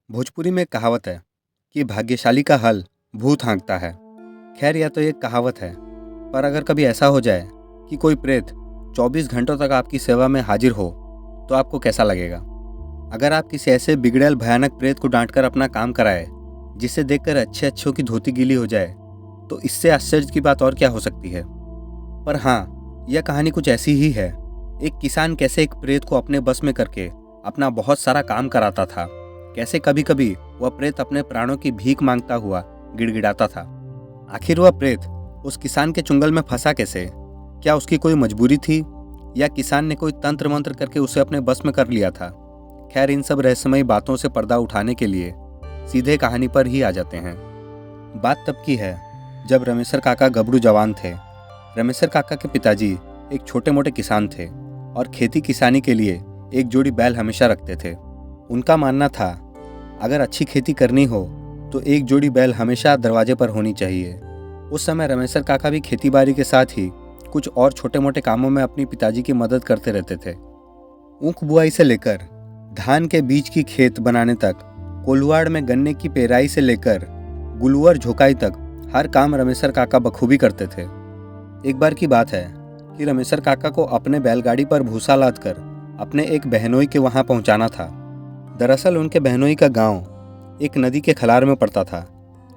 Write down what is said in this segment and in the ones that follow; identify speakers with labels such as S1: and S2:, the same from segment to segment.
S1: भोजपुरी में एक कहावत है कि भाग्यशाली का हल भूत हाँकता है। खैर यह तो एक कहावत है, पर अगर कभी ऐसा हो जाए कि कोई प्रेत 24 घंटों तक आपकी सेवा में हाजिर हो, तो आपको कैसा लगेगा? अगर आप किसी ऐसे बिगड़ैल भयानक प्रेत को डांटकर अपना काम कराए, जिसे देखकर अच्छे अच्छों की धोती गीली हो जाए, तो इससे आश्चर्य की बात और क्या हो सकती है। पर हाँ, यह कहानी कुछ ऐसी ही है। एक किसान कैसे एक प्रेत को अपने बस में करके अपना बहुत सारा काम कराता था। कैसे कभी कभी वह प्रेत अपने प्राणों की भीख मांगता हुआ गिड़गिड़ाता था। आखिर वह प्रेत उस किसान के चुंगल में फंसा कैसे? क्या उसकी कोई मजबूरी थी, या किसान ने कोई तंत्र मंत्र करके उसे अपने बस में कर लिया था? खैर, इन सब रहस्यमयी बातों से पर्दा उठाने के लिए सीधे कहानी पर ही आ जाते हैं। बात तब की है जब रमेसर काका गबड़ू जवान थे। रमेसर काका के पिताजी एक छोटे मोटे किसान थे और खेती किसानी के लिए एक जोड़ी बैल हमेशा रखते थे। उनका मानना था, अगर अच्छी खेती करनी हो तो एक जोड़ी बैल हमेशा दरवाजे पर होनी चाहिए। उस समय रमेसर काका भी खेतीबाड़ी के साथ ही कुछ और छोटे मोटे कामों में अपनी पिताजी की मदद करते रहते थे। ऊख बुआई से लेकर धान के बीज की खेत बनाने तक, कोल्हुआड़ में गन्ने की पेराई से लेकर गुलवर झोकाई तक हर काम रमेसर काका बखूबी करते थे। एक बार की बात है कि रमेसर काका को अपने बैलगाड़ी पर भूसा लाद कर अपने एक बहनोई के वहां पहुंचाना था। दरअसल उनके बहनोई का गांव एक नदी के खलार में पड़ता था,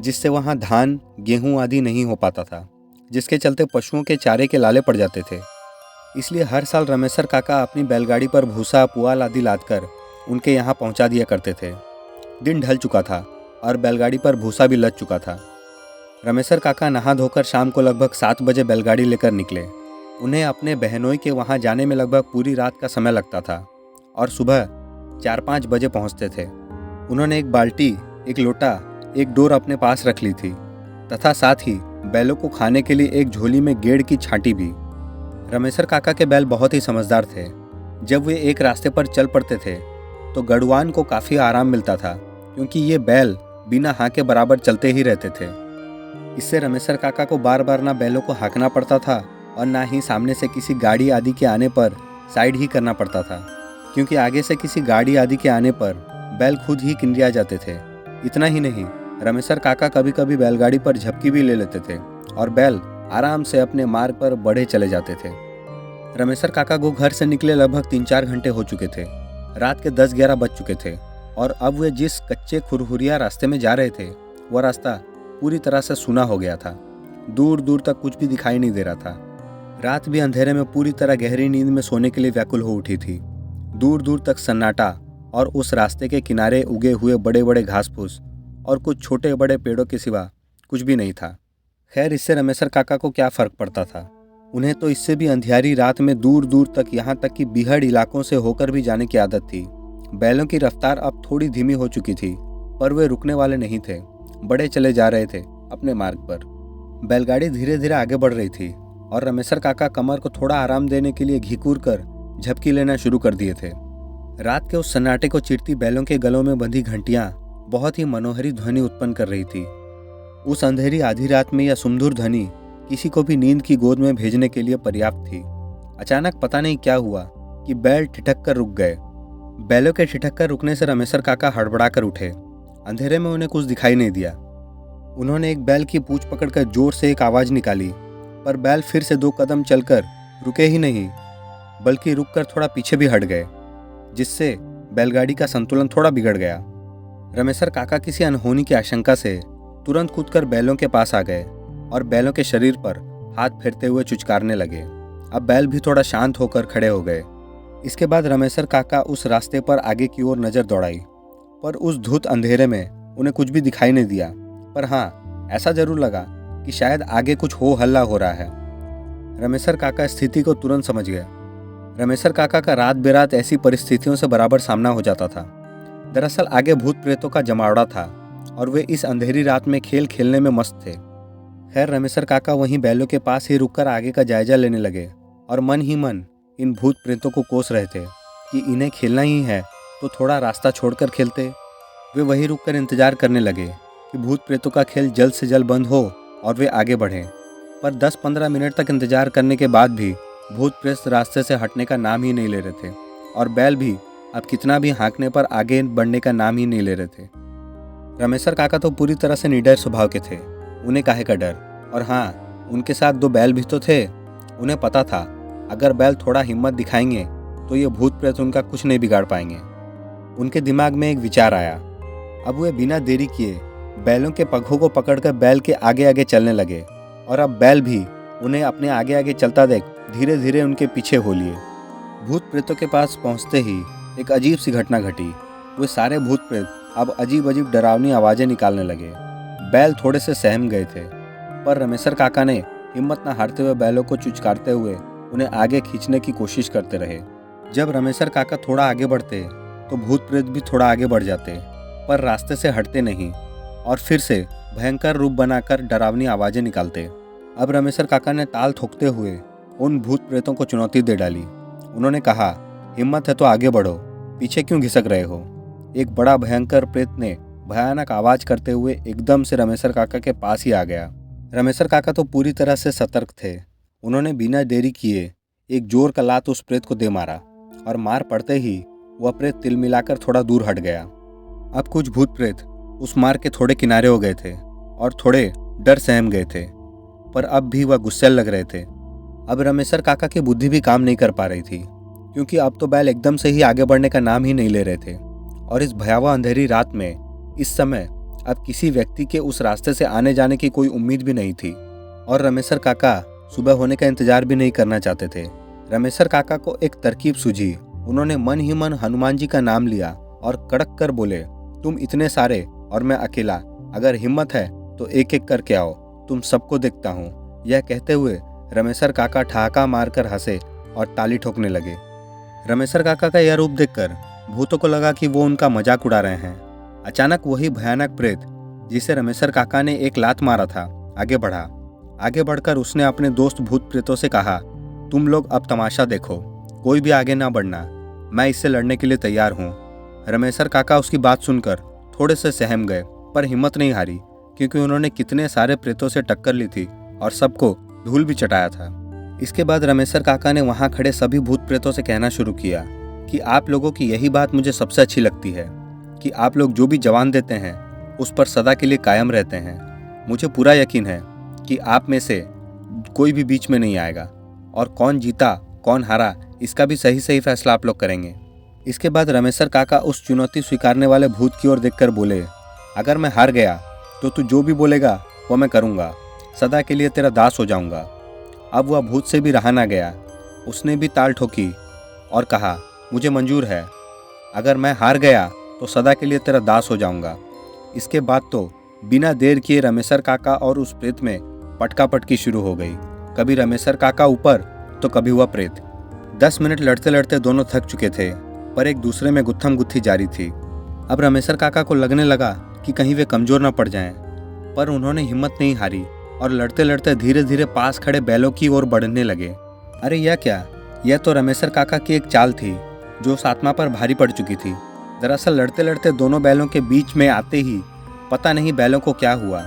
S1: जिससे वहां धान गेहूं आदि नहीं हो पाता था, जिसके चलते पशुओं के चारे के लाले पड़ जाते थे। इसलिए हर साल रमेसर काका अपनी बैलगाड़ी पर भूसा पुआल आदि लादकर उनके यहाँ पहुंचा दिया करते थे। दिन ढल चुका था और बैलगाड़ी पर भूसा भी लद चुका था। रमेसर काका नहा धोकर शाम को लगभग 7 बजे बैलगाड़ी लेकर निकले। उन्हें अपने बहनोई के वहाँ जाने में लगभग पूरी रात का समय लगता था और सुबह 4-5 बजे पहुँचते थे। उन्होंने एक बाल्टी, एक लोटा, एक डोर अपने पास रख ली थी तथा साथ ही बैलों को खाने के लिए एक झोली में गेड़ की छांटी भी। रमेसर काका के बैल बहुत ही समझदार थे। जब वे एक रास्ते पर चल पड़ते थे तो गढ़वान को काफ़ी आराम मिलता था, क्योंकि ये बैल बिना हाँके बराबर चलते ही रहते थे। इससे रमेसर काका को बार बार ना बैलों को हाँकना पड़ता था और ना ही सामने से किसी गाड़ी आदि के आने पर साइड ही करना पड़ता था, क्योंकि आगे से किसी गाड़ी आदि के आने पर बैल खुद ही किंजरिया जाते थे। इतना ही नहीं, रमेसर काका कभी कभी बैलगाड़ी पर झपकी भी ले लेते थे और बैल आराम से अपने मार्ग पर बढ़े चले जाते थे। रमेसर काका को घर से निकले लगभग 3-4 घंटे हो चुके थे। रात के 10-11 बज चुके थे और अब वे जिस कच्चे खुरहुरिया रास्ते में जा रहे थे, वह रास्ता पूरी तरह से सूना हो गया था। दूर दूर तक कुछ भी दिखाई नहीं दे रहा था। रात भी अंधेरे में पूरी तरह गहरी नींद में सोने के लिए व्याकुल हो उठी थी। दूर दूर तक सन्नाटा और उस रास्ते के किनारे उगे हुए बड़े बड़े घास फूस और कुछ छोटे बड़े पेड़ों के सिवा कुछ भी नहीं था। खैर, इससे रमेसर काका को क्या फ़र्क पड़ता था। उन्हें तो इससे भी अंधियारी रात में दूर दूर तक, यहाँ तक कि बीहड़ इलाकों से होकर भी जाने की आदत थी। बैलों की रफ्तार अब थोड़ी धीमी हो चुकी थी, पर वे रुकने वाले नहीं थे। बड़े चले जा रहे थे अपने मार्ग पर। बैलगाड़ी धीरे धीरे आगे बढ़ रही थी और रमेसर काका कमर को थोड़ा आराम देने के लिए घिकूर कर झपकी लेना शुरू कर दिए थे। रात के उस सन्नाटे को चीरती बैलों के गलों में बंधी घंटियां बहुत ही मनोहरी ध्वनि उत्पन्न कर रही थी। उस अंधेरी आधी रात में यह सुमधुर ध्वनि किसी को भी नींद की गोद में भेजने के लिए पर्याप्त थी। अचानक पता नहीं क्या हुआ कि बैल ठिठक कर रुक गए। बैलों के ठिठक कर रुकने से रमेसर काका हड़बड़ा कर उठे। अंधेरे में उन्हें कुछ दिखाई नहीं दिया। उन्होंने एक बैल की पूंछ पकड़कर जोर से एक आवाज़ निकाली, पर बैल फिर से 2 कदम चलकर रुके ही नहीं, बल्कि रुककर थोड़ा पीछे भी हट गए, जिससे बैलगाड़ी का संतुलन थोड़ा बिगड़ गया। रमेसर काका किसी अनहोनी की आशंका से तुरंत कूदकर बैलों के पास आ गए और बैलों के शरीर पर हाथ फेरते हुए चुचकारने लगे। अब बैल भी थोड़ा शांत होकर खड़े हो गए। इसके बाद रमेसर काका उस रास्ते पर आगे की ओर नजर दौड़ाई, पर उस धुत अंधेरे में उन्हें कुछ भी दिखाई नहीं दिया। पर हाँ, ऐसा जरूर लगा कि शायद आगे कुछ हो हल्ला हो रहा है। रमेसर काका स्थिति को तुरंत समझ गए। रमेसर काका का रात बेरात ऐसी परिस्थितियों से बराबर सामना हो जाता था। दरअसल आगे भूत प्रेतों का जमावड़ा था और वे इस अंधेरी रात में खेल खेलने में मस्त थे। खैर, रमेसर काका वहीं बैलों के पास ही रुककर आगे का जायजा लेने लगे और मन ही मन इन भूत प्रेतों को कोस रहे थे कि इन्हें खेलना ही है तो थोड़ा रास्ता छोड़कर खेलते। वे वहीं रुककर इंतजार करने लगे कि भूत प्रेतों का खेल जल्द से जल्द बंद हो और वे आगे बढ़ें। पर 10-15 मिनट तक इंतजार करने के बाद भी भूत प्रेत रास्ते से हटने का नाम ही नहीं ले रहे थे और बैल भी अब कितना भी हाँकने पर आगे बढ़ने का नाम ही नहीं ले रहे थे। रमेशर काका तो पूरी तरह से निडर स्वभाव के थे, उन्हें काहे का डर। और हाँ, उनके साथ 2 बैल भी तो थे। उन्हें पता था अगर बैल थोड़ा हिम्मत दिखाएंगे तो ये भूत प्रेत उनका कुछ नहीं बिगाड़ पाएंगे। उनके दिमाग में एक विचार आया। अब वे बिना देरी किए बैलों के पगों को पकड़कर बैल के आगे आगे चलने लगे, और अब बैल भी उन्हें अपने आगे आगे चलता देख धीरे धीरे उनके पीछे हो लिए। भूत प्रेतों के पास पहुंचते ही एक अजीब सी घटना घटी। वे सारे भूत प्रेत अब अजीब अजीब डरावनी आवाज़ें निकालने लगे। बैल थोड़े से सहम गए थे, पर रमेशर काका ने हिम्मत न हारते हुए बैलों को चुचकारते हुए उन्हें आगे खींचने की कोशिश करते रहे। जब रमेशर काका थोड़ा आगे बढ़ते तो भूत प्रेत भी थोड़ा आगे बढ़ जाते, पर रास्ते से हटते नहीं और फिर से भयंकर रूप बनाकर डरावनी आवाज़ें निकालते। अब रमेशर काका ने ताल ठोकते हुए उन भूत प्रेतों को चुनौती दे डाली। उन्होंने कहा, हिम्मत है तो आगे बढ़ो, पीछे क्यों घिसक रहे हो। एक बड़ा भयंकर प्रेत ने भयानक आवाज़ करते हुए एकदम से रमेशर काका के पास ही आ गया। रमेशर काका तो पूरी तरह से सतर्क थे। उन्होंने बिना देरी किए एक जोर का लात उस प्रेत को दे मारा, और मार पड़ते ही वह प्रेत तिलमिलाकर थोड़ा दूर हट गया। अब कुछ भूत प्रेत उस मार के थोड़े किनारे हो गए थे और थोड़े डर सहम गए थे, पर अब भी वह गुस्से लग रहे थे। अब रमेशर काका की बुद्धि भी काम नहीं कर पा रही थी, क्योंकि अब तो बैल एकदम से ही आगे बढ़ने का नाम ही नहीं ले रहे थे, और इस भयावह अंधेरी रात में इस समय अब किसी व्यक्ति के उस रास्ते से आने जाने की कोई उम्मीद भी नहीं थी। और रमेशर काका सुबह होने का इंतजार भी नहीं करना चाहते थे। रमेशर काका को एक तरकीब सूझी। उन्होंने मन ही मन हनुमान जी का नाम लिया और कड़क कर बोले, तुम इतने सारे और मैं अकेला, अगर हिम्मत है तो एक एक करके आओ, तुम सबको देखता हूँ। यह कहते हुए रमेशर काका ठहाका मारकर हंसे और ताली ठोकने लगे। रमेशर काका का यह रूप देखकर भूतों को लगा कि वो उनका मजाक उड़ा रहे हैं। अचानक वही भयानक प्रेत जिसे रमेशर काका ने एक लात मारा था आगे बढ़ा। आगे बढ़कर उसने अपने दोस्त भूत प्रेतों से कहा, तुम लोग अब तमाशा देखो, कोई भी आगे ना बढ़ना, मैं इससे लड़ने के लिए तैयार हूँ। रमेशर काका उसकी बात सुनकर थोड़े से सहम गए, पर हिम्मत नहीं हारी, क्योंकि उन्होंने कितने सारे प्रेतों से टक्कर ली थी और सबको धूल भी चटाया था। इसके बाद रमेशर काका ने वहाँ खड़े सभी भूत प्रेतों से कहना शुरू किया कि आप लोगों की यही बात मुझे सबसे अच्छी लगती है कि आप लोग जो भी जवान देते हैं उस पर सदा के लिए कायम रहते हैं। मुझे पूरा यकीन है कि आप में से कोई भी बीच में नहीं आएगा, और कौन जीता कौन हारा इसका भी सही सही फैसला आप लोग करेंगे। इसके बाद रमेशर काका उस चुनौती स्वीकारने वाले भूत की ओर देखकर बोले, अगर मैं हार गया तो तू जो भी बोलेगा वो मैं करूँगा, सदा के लिए तेरा दास हो जाऊँगा। अब वह भूत से भी रहा ना गया, उसने भी ताल ठोकी और कहा, मुझे मंजूर है, अगर मैं हार गया तो सदा के लिए तेरा दास हो जाऊँगा। इसके बाद तो बिना देर किए रमेशर काका और उस प्रेत में पटका पटकी शुरू हो गई। कभी रमेशर काका ऊपर तो कभी वह प्रेत। 10 मिनट लड़ते लड़ते दोनों थक चुके थे, पर एक दूसरे में गुत्थम गुत्थी जारी थी। अब रमेशर काका को लगने लगा कि कहीं वे कमज़ोर न पड़ जाएं, पर उन्होंने हिम्मत नहीं हारी और लड़ते लड़ते धीरे धीरे पास खड़े बैलों की ओर बढ़ने लगे। अरे यह क्या, यह तो रमेशर काका की एक चाल थी जो उस आत्मा पर भारी पड़ चुकी थी। दरअसल लड़ते लड़ते दोनों बैलों के बीच में आते ही पता नहीं बैलों को क्या हुआ,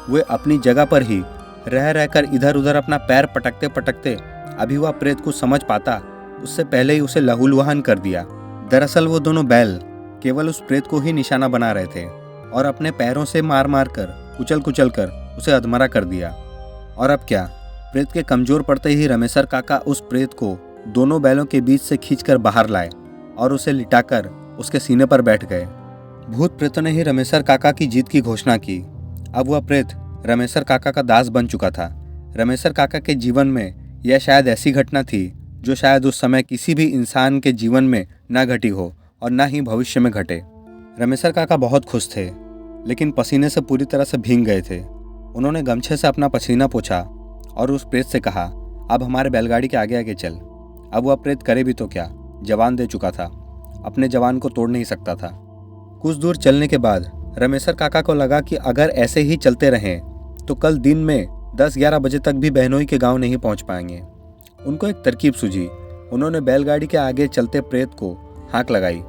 S1: वे अपनी जगह पर ही रह रहकर इधर उधर अपना पैर पटकते पटकते अभी वह प्रेत कुछ समझ पाता उससे पहले ही उसे लहूलुहान कर दिया। दरअसल वो दोनों बैल केवल उस प्रेत को ही निशाना बना रहे थे और अपने पैरों से मार मार कर कुचल कुचल कर उसे अधमरा कर दिया। और अब क्या, प्रेत के कमजोर पड़ते ही रमेशर काका उस प्रेत को दोनों बैलों के बीच से खींचकर बाहर लाए और उसे लिटाकर उसके सीने पर बैठ गए। भूत प्रेतों ने ही रमेशर काका की जीत की घोषणा की। अब वह प्रेत रमेशर काका का दास बन चुका था। रमेशर काका के जीवन में यह शायद ऐसी घटना थी जो शायद उस समय किसी भी इंसान के जीवन में न घटी हो और न ही भविष्य में घटे। रमेशर काका बहुत खुश थे, लेकिन पसीने से पूरी तरह से भीग गए थे। उन्होंने गमछे से अपना पसीना पोंछा और उस प्रेत से कहा, अब हमारे बैलगाड़ी के आगे आगे चल। अब वह प्रेत करे भी तो क्या, जवान दे चुका था, अपने जवान को तोड़ नहीं सकता था। कुछ दूर चलने के बाद रमेशर काका को लगा कि अगर ऐसे ही चलते रहें तो कल दिन में 10-11 बजे तक भी बहनोई के गांव नहीं पहुंच पाएंगे। उनको एक तरकीब सूझी। उन्होंने बैलगाड़ी के आगे चलते प्रेत को हाँक लगाई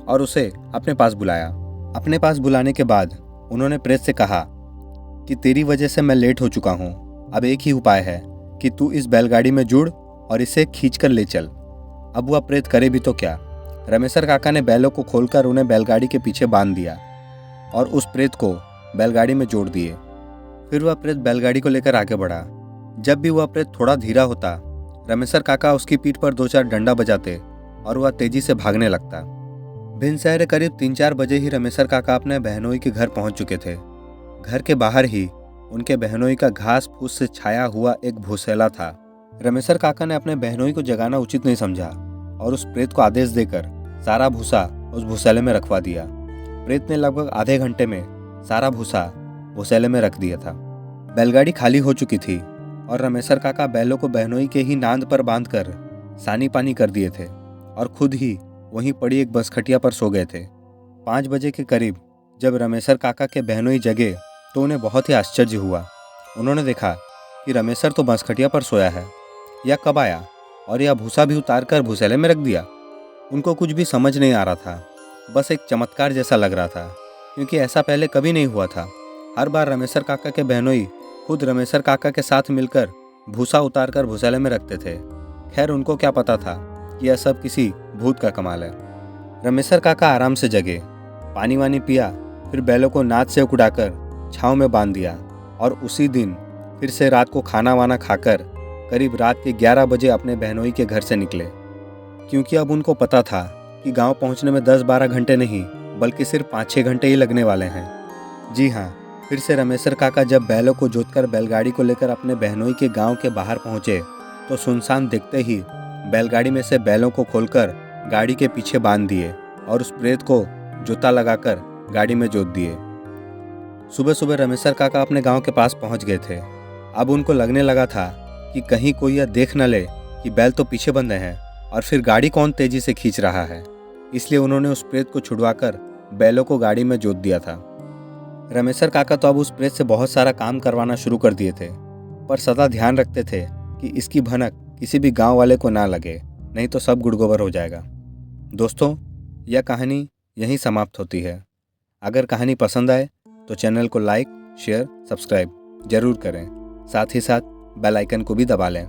S1: और उसे अपने पास बुलाया। अपने पास बुलाने के बाद उन्होंने प्रेत से कहा कि तेरी वजह से मैं लेट हो चुका हूँ, अब एक ही उपाय है कि तू इस बैलगाड़ी में जुड़ और इसे खींचकर ले चल। अब वह प्रेत करे भी तो क्या। रमेशर काका ने बैलों को खोलकर उन्हें बैलगाड़ी के पीछे बांध दिया। और उस प्रेत को बैलगाड़ी में जोड़ दिए। फिर वह प्रेत बैलगाड़ी को लेकर आगे बढ़ा। जब भी वह प्रेत थोड़ा धीरा होता, रमेसर काका उसकी पीठ पर 2-4 डंडा बजाते और वह तेजी से भागने लगता। भिनसरे करीब 3-4 बजे ही रमेसर काका अपने बहनोई के घर पहुंच चुके थे। घर के बाहर ही उनके बहनोई का घास फूस से छाया हुआ एक भूसेला था। रमेसर काका ने अपने बहनोई को जगाना उचित नहीं समझा और उस प्रेत को आदेश देकर सारा भूसा उस भूसेले में रखवा दिया। प्रेत ने लगभग आधे घंटे में सारा भूसा भूसेले में रख दिया था। बैलगाड़ी खाली हो चुकी थी और रमेसर काका बैलों को बहनोई के ही नांद पर बांधकर सानी पानी कर दिए थे और खुद ही वहीं पड़ी एक बसखटिया पर सो गए थे। 5 बजे के करीब जब रमेसर काका के बहनोई जगे तो उन्हें बहुत ही आश्चर्य हुआ। उन्होंने देखा कि रमेसर तो बसखटिया पर सोया है, यह कब आया और यह भूसा भी उतार कर भूसेले में रख दिया। उनको कुछ भी समझ नहीं आ रहा था, बस एक चमत्कार जैसा लग रहा था, क्योंकि ऐसा पहले कभी नहीं हुआ था। हर बार रमेसर काका के बहनोई खुद रमेसर काका के साथ मिलकर भूसा उतार कर भूसेले में रखते थे। खैर, उनको क्या पता था कि यह सब किसी भूत का कमाल है। रमेसर काका आराम से जगे, पानी वानी पिया, फिर बैलों को नाद से उड़ाकर छाँव में बांध दिया और उसी दिन फिर से रात को खाना वाना खाकर करीब रात के 11 बजे अपने बहनोई के घर से निकले, क्योंकि अब उनको पता था कि गांव पहुंचने में 10-12 घंटे नहीं बल्कि सिर्फ 5-6 घंटे ही लगने वाले हैं। जी हाँ, फिर से रमेसर काका जब बैलों को जोतकर बैलगाड़ी को लेकर अपने बहनोई के गांव के बाहर पहुंचे तो सुनसान दिखते ही बैलगाड़ी में से बैलों को खोलकर गाड़ी के पीछे बांध दिए और उस प्रेत को जोता लगाकर गाड़ी में जोत दिए। सुबह सुबह रमेसर काका अपने गांव के पास पहुंच गए थे। अब उनको लगने लगा था कि कहीं कोई यह देख न ले कि बैल तो पीछे बंधे हैं और फिर गाड़ी कौन तेजी से खींच रहा है, इसलिए उन्होंने उस प्रेत को छुड़वाकर बैलों को गाड़ी में जोत दिया था। रमेसर काका तो अब उस प्रेत से बहुत सारा काम करवाना शुरू कर दिए थे, पर सदा ध्यान रखते थे कि इसकी भनक किसी भी गांव वाले को ना लगे, नहीं तो सब गुड़गोबर हो जाएगा। दोस्तों, यह कहानी यहीं समाप्त होती है। अगर कहानी पसंद आए तो चैनल को लाइक, शेयर, सब्सक्राइब जरूर करें। साथ ही साथ बेल आइकन को भी दबा लें।